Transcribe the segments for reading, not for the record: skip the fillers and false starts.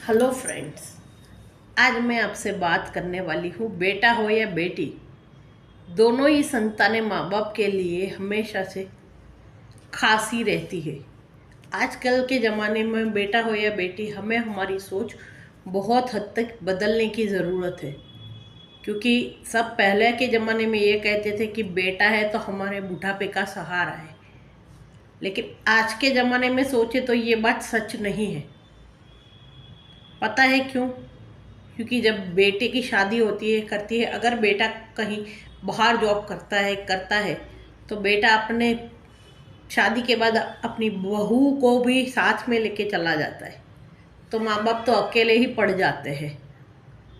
Hello friends. आज मैं आपसे बात करने वाली हूँ, बेटा हो या बेटी, दोनों ही संतानें माँ बाप के लिए हमेशा से खास ही रहती है। आजकल के ज़माने में बेटा हो या बेटी, हमें हमारी सोच बहुत हद तक बदलने की ज़रूरत है। क्योंकि सब पहले के ज़माने में ये कहते थे कि बेटा है तो हमारे बुढ़ापे का सहारा है, लेकिन आज के ज़माने में सोचे तो ये बात सच नहीं है। पता है क्यों? क्योंकि जब बेटे की शादी होती है करती है, अगर बेटा कहीं बाहर जॉब करता है तो बेटा अपने शादी के बाद अपनी बहू को भी साथ में लेके चला जाता है। तो माँ बाप तो अकेले ही पड़ जाते हैं।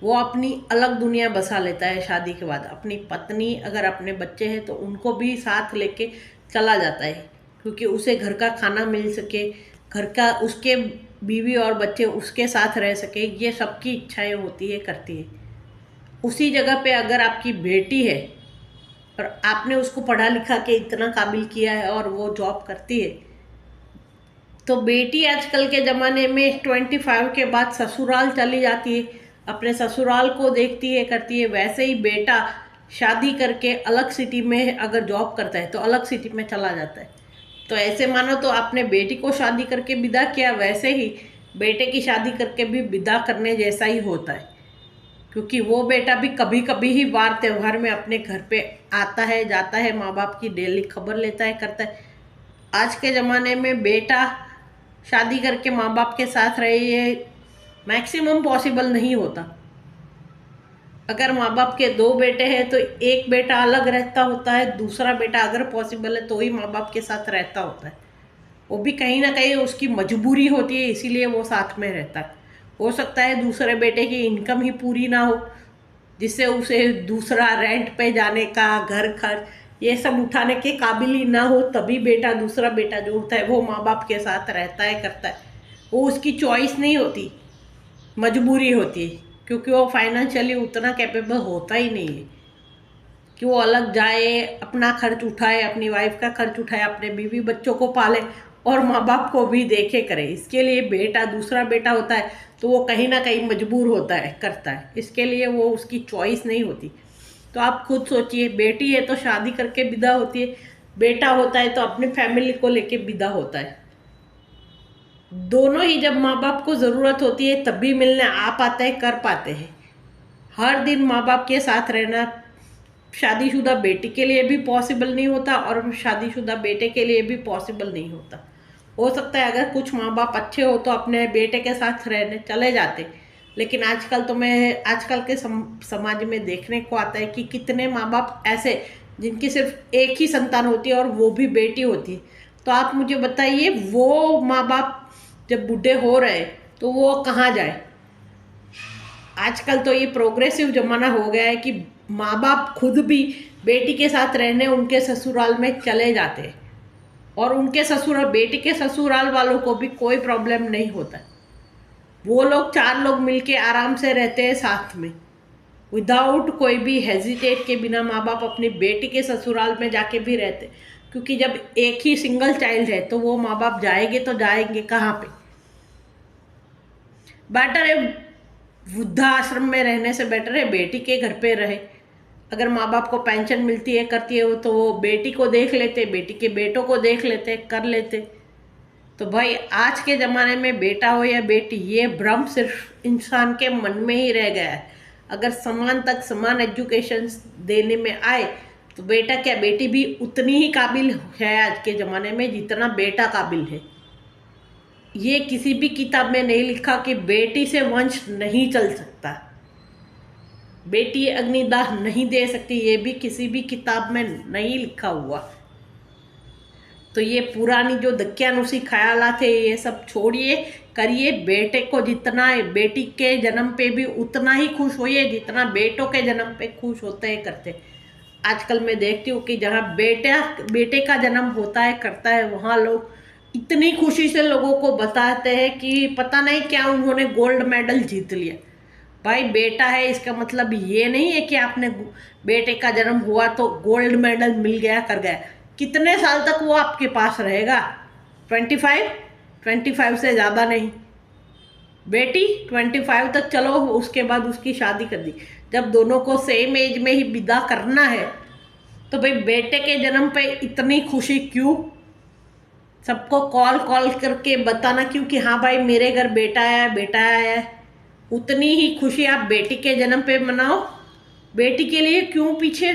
वो अपनी अलग दुनिया बसा लेता है शादी के बाद। अपनी पत्नी, अगर अपने बच्चे हैं तो उनको भी साथ लेके चला जाता है, क्योंकि उसे घर का खाना मिल सके, घर का, उसके बीवी और बच्चे उसके साथ रह सके। ये सबकी इच्छाएं होती है, करती है। उसी जगह पे अगर आपकी बेटी है और आपने उसको पढ़ा लिखा के इतना काबिल किया है और वो जॉब करती है, तो बेटी आजकल के ज़माने में 25 के बाद ससुराल चली जाती है, अपने ससुराल को देखती है, करती है। वैसे ही बेटा शादी करके अलग सिटी में अगर जॉब करता है तो अलग सिटी में चला जाता है। तो ऐसे मानो तो आपने बेटी को शादी करके विदा किया, वैसे ही बेटे की शादी करके भी विदा करने जैसा ही होता है। क्योंकि वो बेटा भी कभी कभी ही वार त्योहार में अपने घर पे आता है, जाता है, माँ बाप की डेली खबर लेता है, करता है। आज के ज़माने में बेटा शादी करके माँ बाप के साथ रहे, ये मैक्सिमम पॉसिबल नहीं होता। अगर माँ बाप के दो बेटे हैं तो एक बेटा अलग रहता होता है, दूसरा बेटा अगर पॉसिबल है तो ही माँ बाप के साथ रहता होता है। वो भी कहीं ना कहीं उसकी मजबूरी होती है, इसीलिए वो साथ में रहता है। हो सकता है दूसरे बेटे की इनकम ही पूरी ना हो, जिससे उसे दूसरा रेंट पे जाने का, घर खर्च, ये सब उठाने के काबिल ही ना हो, तभी बेटा, दूसरा बेटा जो होता है वो माँ बाप के साथ रहता है, करता है। वो उसकी चॉइस नहीं होती, मजबूरी होती है। क्योंकि वो फाइनेंशियली उतना कैपेबल होता ही नहीं है कि वो अलग जाए, अपना खर्च उठाए, अपनी वाइफ का खर्च उठाए, अपने बीवी बच्चों को पाले और माँ बाप को भी देखे करे। इसके लिए बेटा, दूसरा बेटा होता है तो वो कहीं ना कहीं मजबूर होता है, करता है। इसके लिए वो उसकी चॉइस नहीं होती। तो आप खुद सोचिए, बेटी है तो शादी करके विदा होती है, बेटा होता है तो अपनी फैमिली को लेके विदा होता है। दोनों ही जब माँ बाप को ज़रूरत होती है तभी मिलने आ पाते हैं, कर पाते हैं। हर दिन माँ बाप के साथ रहना शादीशुदा बेटी के लिए भी पॉसिबल नहीं होता और शादीशुदा बेटे के लिए भी पॉसिबल नहीं होता। हो सकता है अगर कुछ माँ बाप अच्छे हो तो अपने बेटे के साथ रहने चले जाते, लेकिन आजकल तो मैं आजकल के समाज में देखने को आता है कि कितने माँ बाप ऐसे जिनकी सिर्फ एक ही संतान होती है और वो भी बेटी होती है। तो आप मुझे बताइए, वो माँ बाप जब बूढ़े हो रहे तो वो कहाँ जाए? आजकल तो ये प्रोग्रेसिव जमाना हो गया है कि माँ बाप खुद भी बेटी के साथ रहने उनके ससुराल में चले जाते हैं, और उनके ससुराल, बेटी के ससुराल वालों को भी कोई प्रॉब्लम नहीं होता। वो लोग 4 लोग मिलके आराम से रहते हैं साथ में, विदाउट कोई भी हेजिटेट के बिना। माँ बाप अपनी बेटी के ससुराल में जाके भी रहते, क्योंकि जब एक ही सिंगल चाइल्ड है तो वो माँ बाप जाएंगे तो जाएंगे कहाँ पे? बेटर है वृद्धाश्रम में रहने से बेटर है बेटी के घर पे रहे। अगर माँ बाप को पेंशन मिलती है, करती है वो, तो वो बेटी को देख लेते, बेटी के बेटों को देख लेते, कर लेते। तो भाई आज के ज़माने में बेटा हो या बेटी, ये भ्रम सिर्फ इंसान के मन में ही रह गया है। अगर समान तक समान एजुकेशन देने में आए तो बेटा क्या, बेटी भी उतनी ही काबिल है आज के ज़माने में जितना बेटा काबिल है। ये किसी भी किताब में नहीं लिखा कि बेटी से वंश नहीं चल सकता, बेटी अग्निदाह नहीं दे सकती, ये भी किसी भी किताब में नहीं लिखा हुआ। तो ये पुरानी जो दक्यानुसी ख्यालात है, ये सब छोड़िए, करिए। बेटे को जितना, बेटी के जन्म पे भी उतना ही खुश होइए जितना बेटों के जन्म पे खुश होते हैं, करते। आजकल मैं देखती हूँ कि जहाँ बेटे का जन्म होता है, करता है, वहाँ लोग इतनी खुशी से लोगों को बताते हैं कि पता नहीं क्या उन्होंने गोल्ड मेडल जीत लिया। भाई बेटा है इसका मतलब ये नहीं है कि आपने, बेटे का जन्म हुआ तो गोल्ड मेडल मिल गया, कर गया। कितने साल तक वो आपके पास रहेगा? 25 से ज़्यादा नहीं। बेटी 25 तक चलो, उसके बाद उसकी शादी कर दी। जब दोनों को सेम एज में ही विदा करना है तो भाई बेटे के जन्म पे इतनी खुशी क्यों? सबको कॉल कॉल करके बताना क्यों कि हाँ भाई मेरे घर बेटा आया है, बेटा आया है। उतनी ही खुशी आप बेटी के जन्म पे मनाओ। बेटी के लिए क्यों पीछे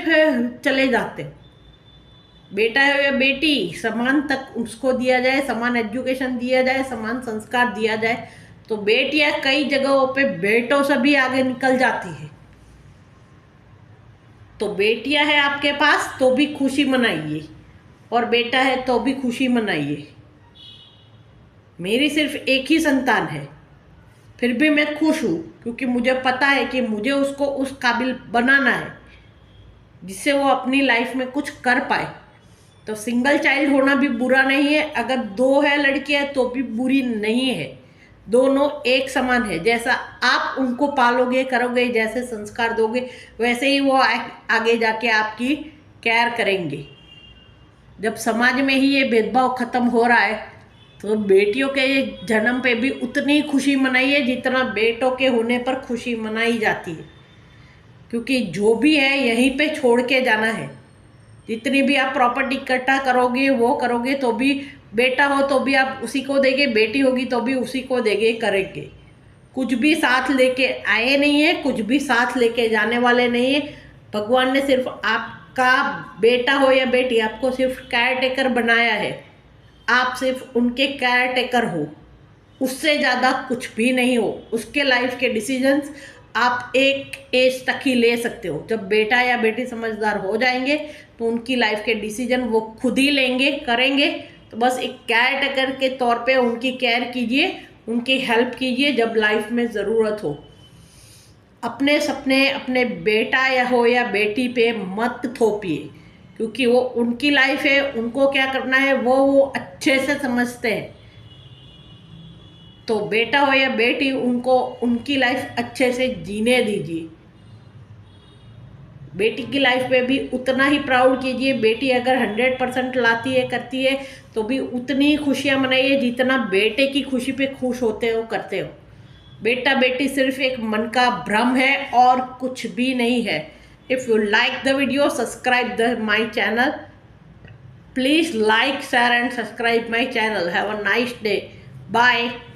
चले जाते? बेटा है या बेटी, समान तक उसको दिया जाए, समान एजुकेशन दिया जाए, समान संस्कार दिया जाए। तो बेटियां कई जगहों पे बेटों से भी आगे निकल जाती है। तो बेटियां है आपके पास तो भी खुशी मनाइए, और बेटा है तो भी खुशी मनाइए। मेरी सिर्फ एक ही संतान है, फिर भी मैं खुश हूँ, क्योंकि मुझे पता है कि मुझे उसको उस काबिल बनाना है जिससे वो अपनी लाइफ में कुछ कर पाए। तो सिंगल चाइल्ड होना भी बुरा नहीं है, अगर दो है लड़कियां तो भी बुरी नहीं है। दोनों एक समान है। जैसा आप उनको पालोगे करोगे, जैसे संस्कार दोगे, वैसे ही वो आगे जाके आपकी केयर करेंगे। जब समाज में ही ये भेदभाव खत्म हो रहा है तो बेटियों के जन्म पे भी उतनी खुशी मनाइए जितना बेटों के होने पर खुशी मनाई जाती है, क्योंकि जो भी है यहीं पे छोड़ के जाना है। जितनी भी आप प्रॉपर्टी इकट्ठा करोगे वो करोगे तो भी बेटा हो तो भी आप उसी को देंगे, बेटी होगी तो भी उसी को देंगे, करेंगे। कुछ भी साथ लेके आए नहीं है, कुछ भी साथ लेके जाने वाले नहीं है। भगवान ने सिर्फ आपका बेटा हो या बेटी, आपको सिर्फ केयर टेकर बनाया है। आप सिर्फ उनके केयर टेकर हो, उससे ज़्यादा कुछ भी नहीं हो। उसके लाइफ के डिसीजंस आप एक एज तक ही ले सकते हो। जब बेटा या बेटी समझदार हो जाएंगे तो उनकी लाइफ के डिसीजन वो खुद ही लेंगे, करेंगे। तो बस एक केयर टेकर के तौर पे उनकी केयर कीजिए, उनकी हेल्प कीजिए जब लाइफ में ज़रूरत हो। अपने सपने अपने बेटा या हो या बेटी पे मत थोपिए, क्योंकि वो उनकी लाइफ है, उनको क्या करना है वो अच्छे से समझते हैं। तो बेटा हो या बेटी, उनको उनकी लाइफ अच्छे से जीने दीजिए। बेटी की लाइफ पे भी उतना ही प्राउड कीजिए। बेटी अगर 100% लाती है, करती है, तो भी उतनी खुशियाँ मनाइए जितना बेटे की खुशी पे खुश होते हो, करते हो। बेटा बेटी सिर्फ एक मन का भ्रम है और कुछ भी नहीं है। If you like the video, subscribe the my channel. Please like, share and subscribe my channel. Have a nice day. Bye.